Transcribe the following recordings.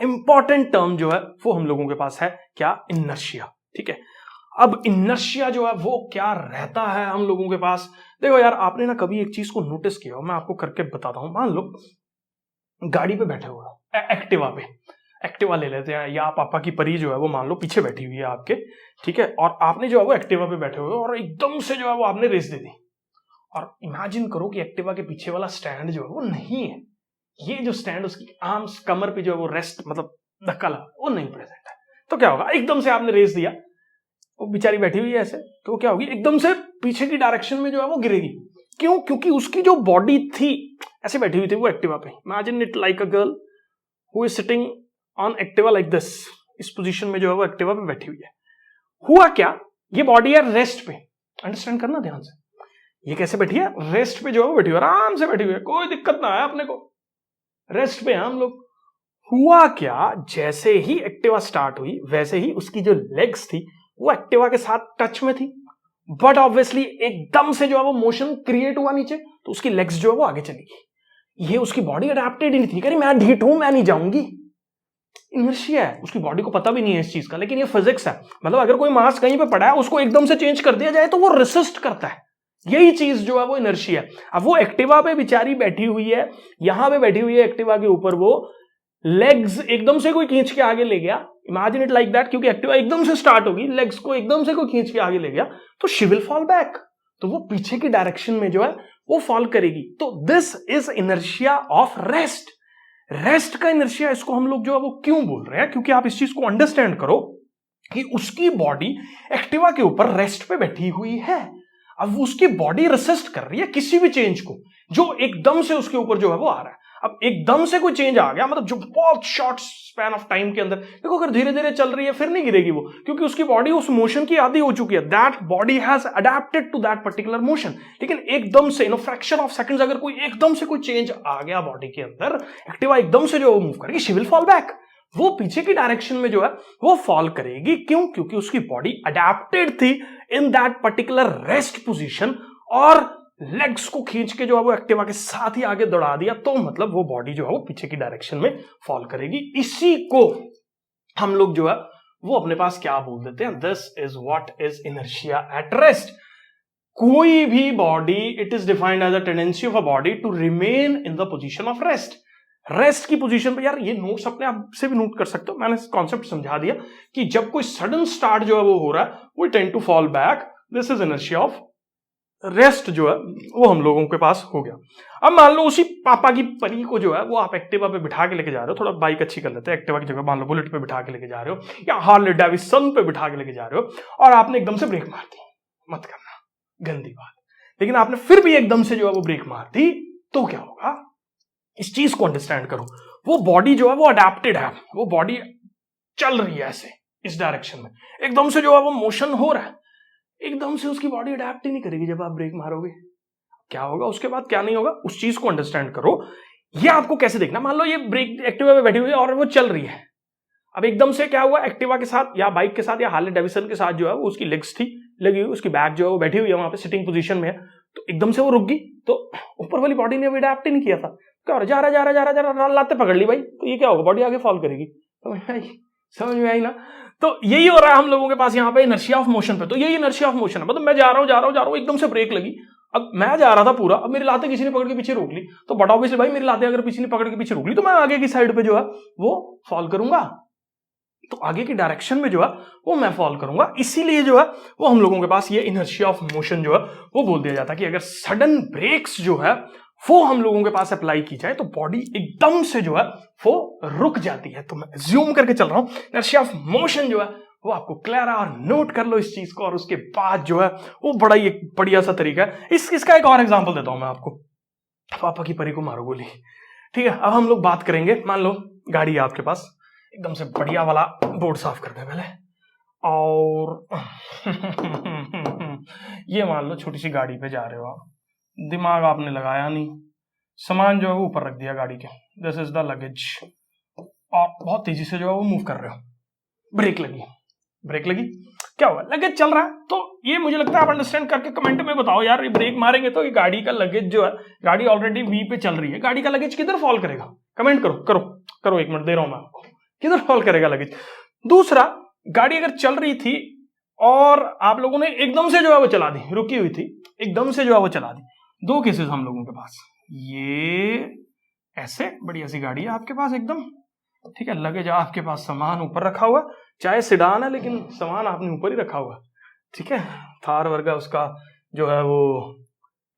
Important term जो है वो हम लोगों के पास है क्या, इनर्शिया। ठीक है, अब इनर्शिया जो है वो क्या रहता है हम लोगों के पास। देखो यार, आपने ना कभी एक चीज को नोटिस किया हो, मैं आपको करके बताता हूं। मान लो गाड़ी पे बैठे हुए हो, एक्टिवा पे, एक्टिवा ले लेते हैं, या पापा की परी जो है वो मान लो पीछे बैठी हुई है आपके, ठीक है, और आपने जो है वो एक्टिवा पे बैठे हुए हो और एकदम से जो है वो आपने रेस दे दी। और इमेजिन करो कि एक्टिवा के पीछे वाला स्टैंड जो है वो नहीं है, ये जो स्टैंड उसकी आर्म्स कमर पे जो है वो रेस्ट मतलब धक्का लगा, वो नहीं प्रेजेंट है। तो क्या होगा, एकदम से आपने रेस दिया, वो बेचारी बैठी हुई है ऐसे, तो क्या होगी, एकदम से पीछे की डायरेक्शन में जो है वो गिरेगी। क्यों? क्योंकि उसकी जो बॉडी थी ऐसे बैठी हुई थी वो एक्टिवा पे। Imagine it like a girl who is sitting on Activa like this, इस पोजीशन में जो है वो एक्टिवा पे बैठी हुई है। हुआ क्या, ये बॉडी है रेस्ट पे, अंडरस्टैंड करना ध्यान से, ये कैसे बैठी है, रेस्ट पे जो है वो बैठी हुई है, आराम से बैठी हुई है, कोई दिक्कत ना है अपने को, रेस्ट पे हैं हम लोग। हुआ क्या, जैसे ही एक्टिवा स्टार्ट हुई वैसे ही उसकी जो लेग्स थी वो एक्टिवा के साथ टच में थी, बट ऑब्वियसली एकदम से जो है वो मोशन क्रिएट हुआ नीचे, तो उसकी लेग्स जो है वो आगे चली गई। ये उसकी बॉडी अडेप्टेड ही नहीं थी, कह रही मैं ढीठ हूं, मैं नहीं जाऊंगी। इनर्शिया है, उसकी बॉडी को पता भी नहीं है इस चीज का, लेकिन ये फिजिक्स है। मतलब अगर कोई मास कहीं पे पड़ा है उसको एकदम से चेंज कर दिया जाए तो वो रेसिस्ट करता है, यही चीज जो है वो इनर्शिया है। अब वो एक्टिवा पे बेचारी बैठी हुई है, यहां पे बैठी हुई है एक्टिवा के ऊपर, वो लेग्स एकदम से कोई खींच के आगे ले गया, इमेजिन इट लाइक दैट, क्योंकि एक्टिवा एकदम से स्टार्ट होगी, लेग्स को एकदम से कोई खींच के आगे ले गया तो शी विल फॉल बैक, तो वो पीछे की डायरेक्शन में जो है वो फॉल करेगी। तो this is inertia of rest. Rest का इनर्शिया, इसको हम लोग जो है वो क्यों बोल रहे हैं, क्योंकि आप इस चीज को अंडरस्टैंड करो कि उसकी बॉडी एक्टिवा के ऊपर रेस्ट पे बैठी हुई है। अब उसकी बॉडी रेसिस्ट कर रही है किसी भी चेंज को जो एकदम से उसके ऊपर जो है वो आ रहा है। अब एकदम से कोई चेंज आ गया, मतलब जो बहुत शॉर्ट स्पैन ऑफ टाइम के अंदर, देखो अगर धीरे धीरे चल रही है फिर नहीं गिरेगी वो, क्योंकि उसकी बॉडी उस मोशन की आदी हो चुकी है, that body has adapted to that particular motion. लेकिन एकदम से इन फ्रैक्शन ऑफ सेकंड्स अगर कोई एकदम से कोई चेंज आ गया बॉडी के अंदर, एक्टिवा एकदम से जो मूव करेगी, शी विल फॉल बैक, वो पीछे की डायरेक्शन में जो है वो फॉल करेगी। क्यों? क्योंकि उसकी बॉडी अडेप्टेड थी in that particular rest position, और लेग्स को खींच के जो है वो एक्टिवा के साथ ही आगे दौड़ा दिया, तो मतलब वो बॉडी जो है वो पीछे की डायरेक्शन में फॉल करेगी। इसी को हम लोग जो है वो अपने पास क्या बोल देते हैं, this is what is inertia at rest. कोई भी body, it is defined as a tendency of a body to remain in the position of rest. Rest की पोजीशन पे, यार ये नोट्स अपने आप से भी नोट कर सकते हो, मैंने कॉन्सेप्ट समझा दिया कि जब कोई सडन स्टार्ट जो है वो हो रहा है, वो tend to fall back, this is inertia of rest जो है वो हम लोगों के पास हो गया। अब मान लो उसी पापा की परी को जो है वो आप एक्टिवा पे बिठा के लेके जा रहे हो, थोड़ा बाइक अच्छी कर लेते हैं, एक्टिवा की जगह मान लो बुलेट पे बिठा के लेके जा रहे हो, या हार्ले डेविडसन पे बिठा के लेके जा रहे हो, और आपने एकदम से ब्रेक मार दी, मत करना, गंदी बात, लेकिन आपने फिर भी एकदम से जो है वो ब्रेक मार दी, तो क्या होगा, इस चीज को अंडरस्टैंड करो। वो बॉडी जो है वो अडेप्टेड है, वो बॉडी चल रही है ऐसे इस डायरेक्शन में, एकदम से जो है वो मोशन हो रहा है, एकदम से उसकी बॉडी अडेप्ट ही नहीं करेगी जब आप ब्रेक मारोगे, क्या होगा उसके बाद, क्या नहीं होगा, उस चीज को अंडरस्टैंड करो। ये आपको कैसे देखना, मान लो ये ब्रेक एक्टिवा पे बैठी हुई है और वो चल रही है, अब एकदम से क्या हुआ, एक्टिवा के साथ या बाइक के साथ या हार्ले डेविडसन के साथ जो है वो उसकी लेग्स थी लगी हुई, उसकी बैक जो है वो बैठी हुई है वहां पे सिटिंग पोजीशन में है, तो एकदम से वो रुक गई, तो ऊपर वाली बॉडी ने अडेप्ट ही नहीं किया था, क्या हो रहा, जा रहा जा रहा जा रहा जा रहा, लाते पकड़ ली भाई, तो ये क्या होगा, बॉडी आगे फॉल करेगी। समझ में आई ना? तो यही हो रहा है हम लोगों के पास यहाँ पे इनर्शिया ऑफ मोशन पे। तो यही इनर्शिया ऑफ मोशन है, मतलब मैं जा रहा हूँ एकदम से ब्रेक लगी, अब मैं जा रहा था पूरा, अब मेरी लाते किसी ने पकड़ के पीछे रोक ली, तो बट ऑब्वियसली भाई मेरी लाते अगर किसी ने पकड़ के पीछे रोक ली तो मैं आगे की साइड पे जो है वो फॉल करूंगा, तो आगे की डायरेक्शन में जो है वो मैं फॉल करूंगा। इसीलिए जो है वो हम लोगों के पास ये इनर्शिया ऑफ मोशन जो है वो बोल दिया जाता है कि अगर सडन ब्रेक्स जो है वो हम लोगों के पास अप्लाई की जाए तो बॉडी एकदम से जो है वो रुक जाती है। तो मैं ज्यूम करके चल रहा हूं, इनर्शिया ऑफ मोशन जो है वो आपको क्लियर है, और नोट कर लो इस चीज को, और उसके बाद जो है वो बड़ा ही एक बढ़िया सा तरीका है। इसका एक और एग्जांपल देता हूं मैं आपको, पापा की परी को मारो गोली, ठीक है। अब हम लोग बात करेंगे, मान लो गाड़ी है आपके पास, एकदम से बढ़िया वाला बोर्ड साफ करते हैं पहले, और ये मान लो छोटी सी गाड़ी पे जा रहे हो आप, दिमाग आपने लगाया नहीं, सामान जो है वो ऊपर रख दिया गाड़ी के, दिस इज द लगेज, और बहुत तेजी से जो है वो मूव कर रहे हो, ब्रेक लगी, क्या हुआ, लगेज चल रहा है। तो ये मुझे लगता है आप अंडरस्टैंड करके कमेंट में बताओ यार, ये ब्रेक मारेंगे तो ये गाड़ी का लगेज जो है, गाड़ी ऑलरेडी वी पे चल रही है, गाड़ी का लगेज किधर फॉल करेगा, कमेंट करो 1 मिनट दे रहा हूं मैं आपको, किधर फॉल करेगा लगेज। दूसरा, गाड़ी अगर चल रही थी और आप लोगों ने एकदम से जो है वो चला दी, रुकी हुई थी, एकदम से जो है वो चला दी। दो केसेस हम लोगों के पास, ये ऐसे बढ़िया सी गाड़ी है आपके पास एकदम, ठीक है, लगेज आपके पास, सामान ऊपर रखा हुआ, चाहे सिडान है लेकिन सामान आपने ऊपर ही रखा हुआ, ठीक है, थार वर्गा उसका जो है वो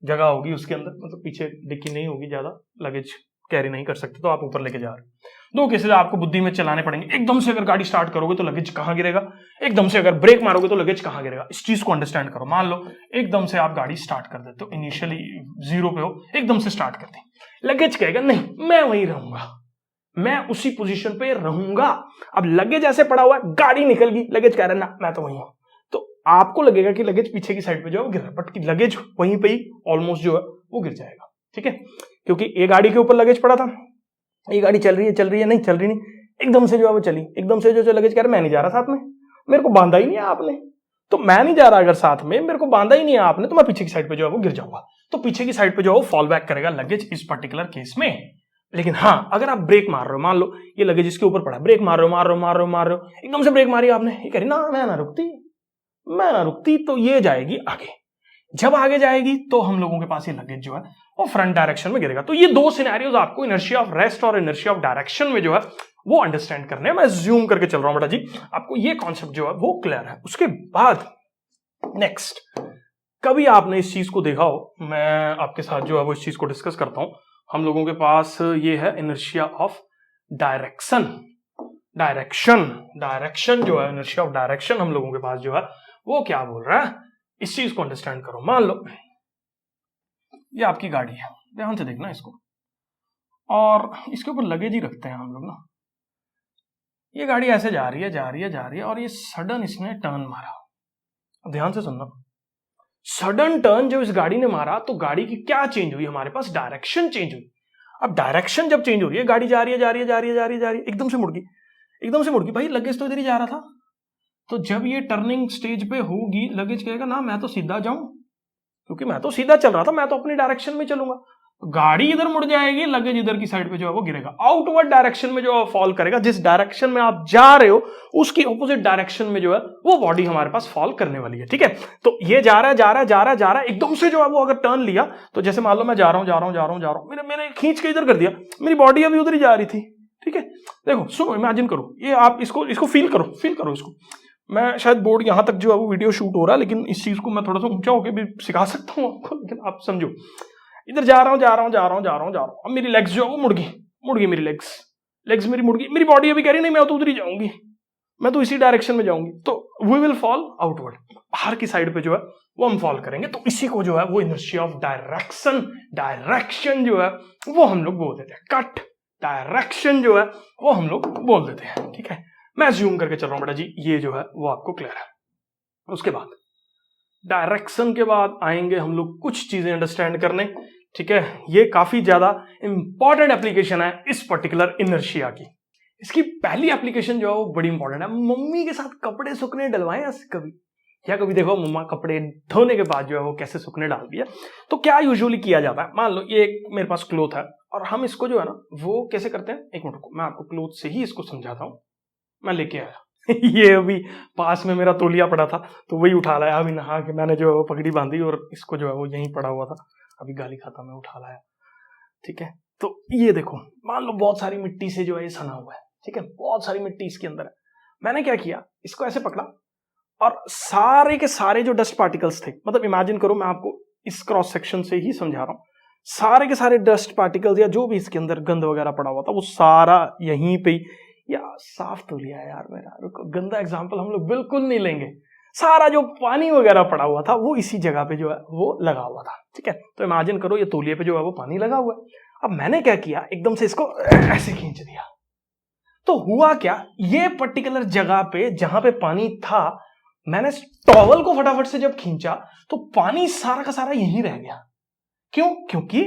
जगह होगी उसके अंदर, मतलब पीछे डिक्की नहीं होगी, ज्यादा लगेज कैरी नहीं कर सकते तो आप ऊपर लेके जा रहे हो। दो केसेस आपको बुद्धि में चलाने पड़ेंगे। एकदम से अगर गाड़ी स्टार्ट करोगे तो लगेज कहां गिरेगा, एकदम से अगर ब्रेक मारोगे तो लगेज कहां गिरेगा, इस चीज को अंडरस्टैंड करो। मान लो एकदम से आप गाड़ी स्टार्ट कर देते हो, इनिशियली 0 पे हो, एकदम से स्टार्ट कर दी, लगेज कहेगा नहीं मैं वहीं रहूंगा, मैं उसी पोजीशन पे रहूंगा। अब लगेज ऐसे पड़ा हुआ है, गाड़ी निकल गई, लगेज कह रहा है ना मैं तो वहीं हूं, तो आपको लगेगा कि लगेज पीछे की साइड पे जो है गिर रहा है, बट लगेज वहीं पे ही ऑलमोस्ट जो है वो गिर जाएगा, ठीक है, क्योंकि ये गाड़ी के ऊपर लगेज पड़ा था, ये गाड़ी चल रही है नहीं चल रही नहीं, एकदम से जो है वो चली, एकदम से जो लगेज कह रहा है मैं नहीं जा रहा साथ में, मेरे को बांधा ही नहीं है आपने, तो मैं नहीं जा रहा, अगर साथ में मेरे को बांधा ही नहीं है आपने तो मैं पीछे की साइड पे जो है वो गिर जाऊंगा, तो पीछे की साइड पे जो है वो फॉल बैक करेगा लगेज इस पर्टिकुलर केस में। लेकिन हाँ, अगर आप ब्रेक मार रहे हो, मान लो ये लगेज इसके ऊपर पड़ा, ब्रेक मार रहे हो, एकदम से ब्रेक मारी आपने, ये कह रही ना मैं ना रुकती, तो ये जाएगी आगे। जब आगे जाएगी तो हम लोगों के पास ये लगेज जो है वो फ्रंट डायरेक्शन में गिरेगा। तो ये दो सिनेरियोज आपको इनर्शिया ऑफ रेस्ट और इनर्शिया ऑफ डायरेक्शन में जो है वो अंडरस्टैंड करने हैं। मैं ज्यूम करके चल रहा हूं बेटा जी, आपको ये कॉन्सेप्ट जो है वो क्लियर है। उसके बाद नेक्स्ट, कभी आपने इस चीज को देखा हो, मैं आपके साथ जो है वो इस चीज को डिस्कस करता हूं। हम लोगों के पास ये है इनर्शिया ऑफ डायरेक्शन जो है, इनर्शिया ऑफ डायरेक्शन हम लोगों के पास जो है वो क्या बोल रहा है, इस चीज को अंडरस्टैंड करो। मान लो ये आपकी गाड़ी है, ध्यान से देखना इसको, और इसके ऊपर लगेज ही रखते हैं हम लोग ना। ये गाड़ी ऐसे जा रही है और ये सडन इसने टर्न मारा, ध्यान से सुनना, सडन टर्न जब इस गाड़ी ने मारा तो गाड़ी की क्या चेंज हुई, हमारे पास डायरेक्शन चेंज हुई। अब डायरेक्शन जब चेंज हो रही है, गाड़ी जा रही है, एकदम से मुड़ गई, भाई लगेज तो इधर ही जा रहा था, तो जब ये टर्निंग स्टेज पे होगी लगेज कहेगा ना मैं तो सीधा जाऊं, क्योंकि मैं तो सीधा चल रहा था, मैं तो अपनी डायरेक्शन में चलूंगा, गाड़ी इधर मुड़ जाएगी, लगेज इधर की साइड पे जो है वो गिरेगा, आउटवर्ड डायरेक्शन में जो है फॉल करेगा, जिस डायरेक्शन में आप जा रहे हो उसकी ऑपोजिट डायरेक्शन में जो है वो बॉडी हमारे पास फॉल करने वाली है, ठीक है। तो ये जा रहा है, एकदम से जो है वो अगर टर्न लिया, तो जैसे मान लो मैं जा रहा हूं, मैंने खींच के इधर कर दिया, मेरी बॉडी अभी उधर ही जा रही थी, ठीक है। देखो सुनो, इमेजिन करो, ये आप इसको फील करो इसको। मैं शायद बोर्ड यहां तक जो है वो वीडियो शूट हो रहा है, लेकिन इस चीज को मैं थोड़ा सा ऊंचा होकर भी सिखा सकता हूं आपको, लेकिन आप समझो, इधर जा रहा हूं, अब मेरी लेग्स जो है वो मुड़ गई मेरी लेग्स मेरी मुड़ गई, मेरी बॉडी अभी कह रही नहीं मैं तो उधर ही जाऊंगी, मैं तो इसी डायरेक्शन में जाऊंगी, तो वी विल फॉल आउटवर्ड, बाहर की साइड पे जो है वो हम फॉल करेंगे। तो इसी को जो है वो इनर्शिया ऑफ डायरेक्शन जो है वो हम लोग बोल देते हैं, कट डायरेक्शन जो है वो हम लोग बोल देते हैं, ठीक है। मैं जूम करके चल रहा हूं बेटा जी, ये जो है वो आपको क्लियर है। उसके बाद डायरेक्शन के बाद आएंगे हम लोग कुछ चीजें अंडरस्टैंड करने, ठीक है। ये काफी ज्यादा इंपॉर्टेंट एप्लीकेशन है इस पर्टिकुलर इनर्शिया की। इसकी पहली एप्लीकेशन जो है वो बड़ी इंपॉर्टेंट है। मम्मी के साथ कपड़े सूखने डलवाए कभी, या कभी देखो मम्मा कपड़े धोने के बाद जो है वो कैसे सूखने डाल दिया। तो क्या यूजुअली किया जाता है, मान लो ये मेरे पास क्लोथ है और हम इसको जो है ना वो कैसे करते हैं, एक मिनट को मैं आपको क्लोथ से ही इसको समझाता हूं। मैं लेके आया ये अभी पास में मेरा तौलिया पड़ा था तो वही उठा लाया, अभी नहा के मैंने जो है वो पगड़ी बांधी और इसको जो है वो यहीं पड़ा हुआ था, अभी गाली खाता मैं उठा लाया, ठीक है। तो ये देखो, मान लो बहुत सारी मिट्टी से जो है ये सना हुआ है, ठीक है, बहुत सारी मिट्टी इसके अंदर है। मैंने क्या किया, इसको ऐसे पकड़ा और सारे के सारे जो डस्ट पार्टिकल्स थे, मतलब इमेजिन करो मैं आपको इस क्रॉस सेक्शन से ही समझा रहा हूं, सारे के सारे डस्ट पार्टिकल्स या जो भी इसके अंदर गंद वगैरह पड़ा हुआ था वो सारा यहीं पे, यार साफ तो लिया है यार मेरा, रुको गंदा एग्जांपल हम लोग बिल्कुल नहीं लेंगे, सारा जो पानी वगैरह पड़ा हुआ था वो इसी जगह पे जो है वो लगा हुआ था, ठीक है। तो इमेजिन करो ये तौलिए पे जो है वो पानी लगा हुआ है। अब मैंने क्या किया, एकदम से इसको ऐसे खींच दिया, तो हुआ क्या, ये पर्टिकुलर जगह पे जहां पे पानी था, मैंने टॉवल को फटाफट से जब खींचा तो पानी सारा का सारा यहीं रह गया। क्यों? क्योंकि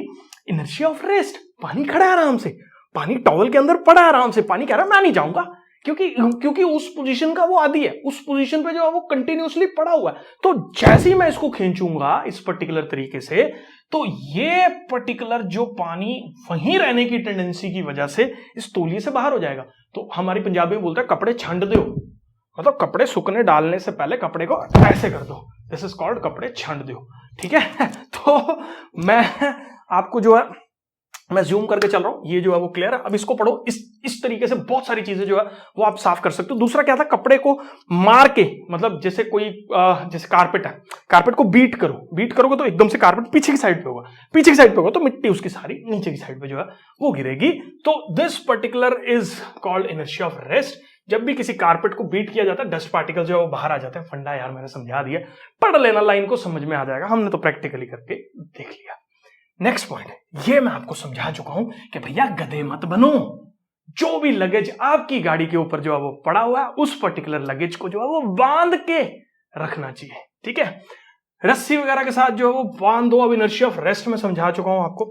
इनर्शिया ऑफ रेस्ट, पानी खड़ा है आराम से, पानी टॉवल के अंदर पड़ा है आराम से, पानी कह रहा है मैं नहीं जाऊंगा, क्योंकि उस पोजीशन का वो आदी है, उस पोजीशन पे जो है वो कंटिन्यूअसली पड़ा हुआ है। तो जैसे ही मैं इसको खींचूंगा इस पर्टिकुलर तरीके से, तो ये पर्टिकुलर जो पानी वहीं रहने की टेंडेंसी की वजह से इस तौलिए से बाहर हो जाएगा। तो हमारी पंजाबी में बोलते हैं कपड़े छंड दो, मतलब कपड़े सूखने डालने से पहले कपड़े को ऐसे कर दो, दिस इज कॉल्ड कपड़े छंड दो। ठीक है, तो मैं आपको जो है मैं जूम करके चल रहा हूं, ये जो है वो क्लियर है। अब इसको पढ़ो, इस तरीके से बहुत सारी चीजें जो है वो आप साफ कर सकते हो। दूसरा क्या था, कपड़े को मार के, मतलब जैसे कोई जैसे कारपेट है, कारपेट को बीट करोगे तो एकदम से कारपेट पीछे की साइड पे होगा, पीछे की साइड पे होगा तो मिट्टी उसकी सारी नीचे की साइड पे जो है वो गिरेगी। तो this particular is called inertia of rest. जब भी किसी कारपेट को बीट किया जाता है, डस्ट पार्टिकल जो है वो बाहर आ जाते हैं। फंडा यार मैंने समझा दिया, पढ़ लेना, लाइन को समझ में आ जाएगा, हमने तो प्रैक्टिकली करके देख लिया। नेक्स्ट पॉइंट, ये मैं आपको समझा चुका हूं कि भैया गधे मत बनो। जो भी लगेज आपकी गाड़ी के ऊपर जो है वो पड़ा हुआ है, उस पर्टिकुलर लगेज को जो है वो बांध के रखना चाहिए। ठीक है, रस्सी वगैरह के साथ जो है वो बांध दो। अब इनर्शिया ऑफ रेस्ट में समझा चुका हूं आपको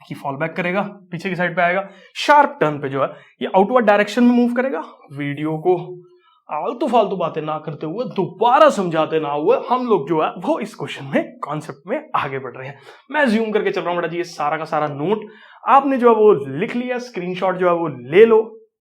कि फॉल बैक करेगा, पीछे की साइड पे आएगा, शार्प टर्न पे जो है ये आउटवर्ड डायरेक्शन में मूव करेगा। वीडियो को आलतू फालतू बातें ना करते हुए, दोबारा समझाते ना हुए, हम लोग जो है वो इस क्वेश्चन में कॉन्सेप्ट में आगे बढ़ रहे हैं। मैं ज्यूम करके चल रहा हूं बेटा जी, ये सारा का सारा नोट आपने जो है वो लिख लिया, स्क्रीनशॉट जो है वो ले लो।